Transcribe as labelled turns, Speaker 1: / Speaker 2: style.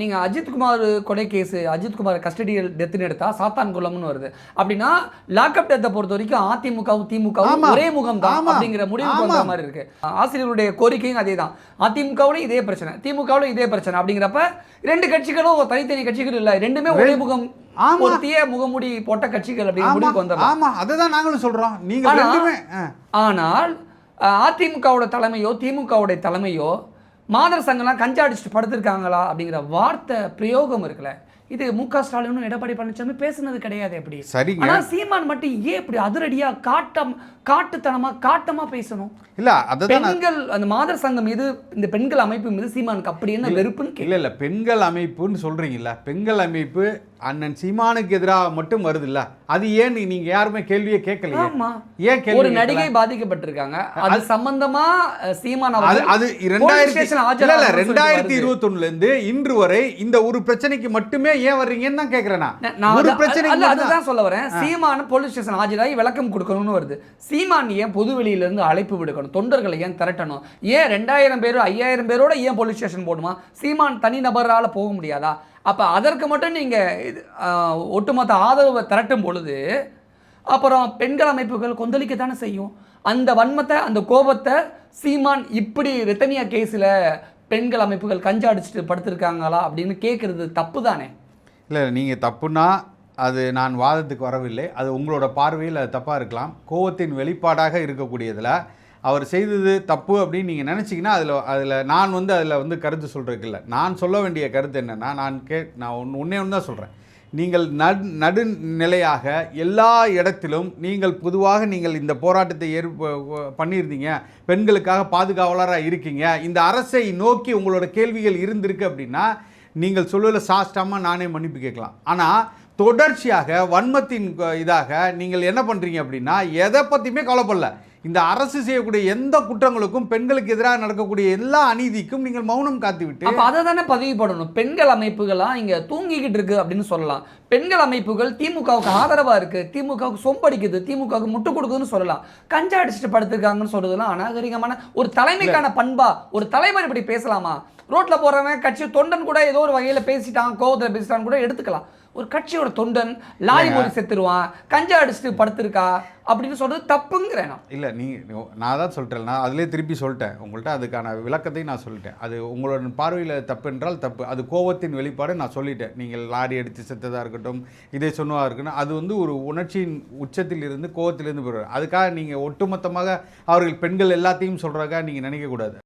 Speaker 1: நீங்க அஜித்குமார் கொலை case, Ajithkumar custodial டெத்னு எடுத்தா சாத்தான் குலம்னு வருது. அப்படின்னா லாக்அப் டெத்தை பொறுத்த வரைக்கும் அதிமுகவும் திமுகவும் ஒரே முகம் தான் அப்படிங்கிற முடிவுக்கு வந்த மாதிரி இருக்கு. ஆசிரியர்களுடைய கோரிக்கையும் அதே தான். அதிமுகவுல இதே பிரச்சனை, திமுகவுல இதே பிரச்சனை. அப்படிங்கிறப்ப ரெண்டு கட்சிகளும் தனித்தனி கட்சிகள் இல்ல, ரெண்டுமே ஒரே முகம் பொருத்திய முகமூடி போட்ட கட்சிகள் அப்படிங்கிற முடிவுக்கு வந்துடலாம்.
Speaker 2: ஆமா, அதுதான் நாங்களும் சொல்றோம். நீங்க ரெண்டுமே.
Speaker 1: ஆனால் அதிமுகவோட தலைமையோ திமுகவோட தலைமையோ மாதர் சங்கம்லாம் கஞ்சா அடிச்சுட்டு படுத்திருக்காங்களா அப்படிங்கிற வார்த்தை பிரயோகம் இருக்குல்ல, இது மு.க. ஸ்டாலினும் எடப்பாடி பழனிசாமி பேசுனது கிடையாது. எப்படி
Speaker 2: சரிங்க,
Speaker 1: ஆனா சீமான் மட்டும் ஏன் இப்படி அதிரடியா காட்டமா பேசணும்?
Speaker 2: இல்ல அதுதான்
Speaker 1: பெண்கள் அந்த மாதர் சங்கம் மீது, இந்த பெண்கள் அமைப்பு மீது சீமானுக்கு அப்படி என்ன வெறுப்புன்னு
Speaker 2: இல்ல பெண்கள் அமைப்புன்னு சொல்றீங்கல்ல, பெண்கள் அமைப்பு அண்ணன் சீமானுக்கு எதிராக மட்டும் வருது இல்ல, அது ஏன் நீங்க யாருமே கேள்வியே கேட்கலையே? ஏன் கேள்வி?
Speaker 1: ஒரு நடிகை பாதிக்கப்பட்டிருக்காங்க, அது சம்பந்தமா சீமான்
Speaker 2: அது 2021ல இருந்து இன்று வரை இந்த ஒரு பிரச்சனைக்கு மட்டுமே ஏன் வர்றீங்கன்னு தான் கேக்குறேன் நான். ஒரு பிரச்சனை
Speaker 1: அதுதான் சொல்ல வரேன். சீமான் போலீஸ் ஸ்டேஷன் ஆஜராகி விளக்கம் கொடுக்கணும்னு வருது. சீமான் ஏன் பொது வெளியில இருந்து அழைப்பு விடுக்கணும், தொண்டர்களை ஏன் திரட்டணும்? ஏன் 2000 பேர் 5000 பேரோட ஏன் போலீஸ் ஸ்டேஷன் போடுமா? சீமான் தனி நபரால போக முடியாதா? அப்போ அதற்கு மட்டும் நீங்கள் ஒட்டுமொத்த ஆதரவை திரட்டும் பொழுது அப்புறம் பெண்கள் அமைப்புகள் கொந்தளிக்க தானே செய்யும். அந்த வன்மத்தை, அந்த கோபத்தை சீமான் இப்படி ரித்தனியா கேஸில் பெண்கள் அமைப்புகள் கஞ்சா அடிச்சுட்டு படுத்திருக்காங்களா அப்படின்னு கேட்குறது தப்பு தானே?
Speaker 2: இல்லை, நீங்கள் தப்புன்னா அது நான் வாதத்துக்கு வரவில்லை. அது உங்களோட பார்வையில் அது தப்பாக இருக்கலாம். கோபத்தின் வெளிப்பாடாக இருக்கக்கூடியதில் அவர் செய்தது தப்பு அப்படின்னு நீங்கள் நினச்சிங்கன்னா அதில் நான் அதில் கருத்து சொல்கிறதுக்கு இல்லை. நான் சொல்ல வேண்டிய கருத்து என்னென்னா, நான் ஒன்றே ஒன்று தான் சொல்கிறேன். நீங்கள் நடுநிலையாக எல்லா இடத்திலும் நீங்கள் இந்த போராட்டத்தை பண்ணியிருந்தீங்க, பெண்களுக்காக பாதுகாவலராக இருக்கீங்க, இந்த அரசை நோக்கி உங்களோட கேள்விகள் இருந்திருக்கு அப்படின்னா நீங்கள் சொல்லுவதில் சாஸ்டாமல் நானே மன்னிப்பு கேட்கலாம். ஆனால் தொடர்ச்சியாக வன்மத்தின் இதாக நீங்கள் என்ன பண்ணுறீங்க அப்படின்னா எதை பற்றியுமே கவலைப்படல. இந்த அரசு செய்யக்கூடிய எந்த குற்றங்களுக்கும், பெண்களுக்கு எதிராக நடக்கக்கூடிய எல்லா அநீதிக்கும் நீங்கள் மௌனம் காத்துவிட்டு,
Speaker 1: அப்போ அதை தானே பதிவு பண்ணணும். பெண்கள் அமைப்புகள்லாம் இங்கே தூங்கிக்கிட்டு இருக்கு அப்படின்னு சொல்லலாம். பெண்கள் அமைப்புகள் திமுகவுக்கு ஆதரவாக இருக்குது, திமுகவுக்கு சொம்படிக்குது, திமுகவுக்கு முட்டு கொடுக்குதுன்னு சொல்லலாம். கஞ்சா அடிச்சுட்டு படுத்துருக்காங்கன்னு சொல்றதுலாம் அநாகரிகமான ஒரு தலைமைக்கான பண்பா? ஒரு தலைவர் இப்படி பேசலாமா? ரோட்டில் போகிறவன் கட்சி தொண்டன் கூட ஏதோ ஒரு வகையில் பேசிட்டான், கோவத்தில் பேசிட்டான்னு கூட எடுத்துக்கலாம். ஒரு கட்சியோட தொண்டன் லாரி மோதி செத்துருவான், கஞ்சா அடிச்சுட்டு படுத்திருக்கா அப்படின்னு சொல்றது தப்புங்கிறேன்.
Speaker 2: இல்லை, நான் தான் சொல்லிட்டேன். நான் அதிலே திருப்பி சொல்லிட்டேன் உங்கள்கிட்ட, அதுக்கான விளக்கத்தையும் நான் சொல்லிட்டேன். அது உங்களோட பார்வையில் தப்பு என்றால் தப்பு, அது கோபத்தின் வெளிப்பாடு. நான் சொல்லிட்டேன். நீங்கள் லாரி அடித்து செத்ததாக இருக்கட்டும், இதே சொன்னதாக இருக்கட்டும், அது ஒரு உணர்ச்சியின் உச்சத்தில் இருந்து கோபத்திலிருந்து போடுவார். அதுக்காக நீங்கள் ஒட்டுமொத்தமாக அவர்கள் பெண்கள் எல்லாத்தையும் சொல்கிறதுக்காக நீங்கள் நினைக்கக்கூடாது.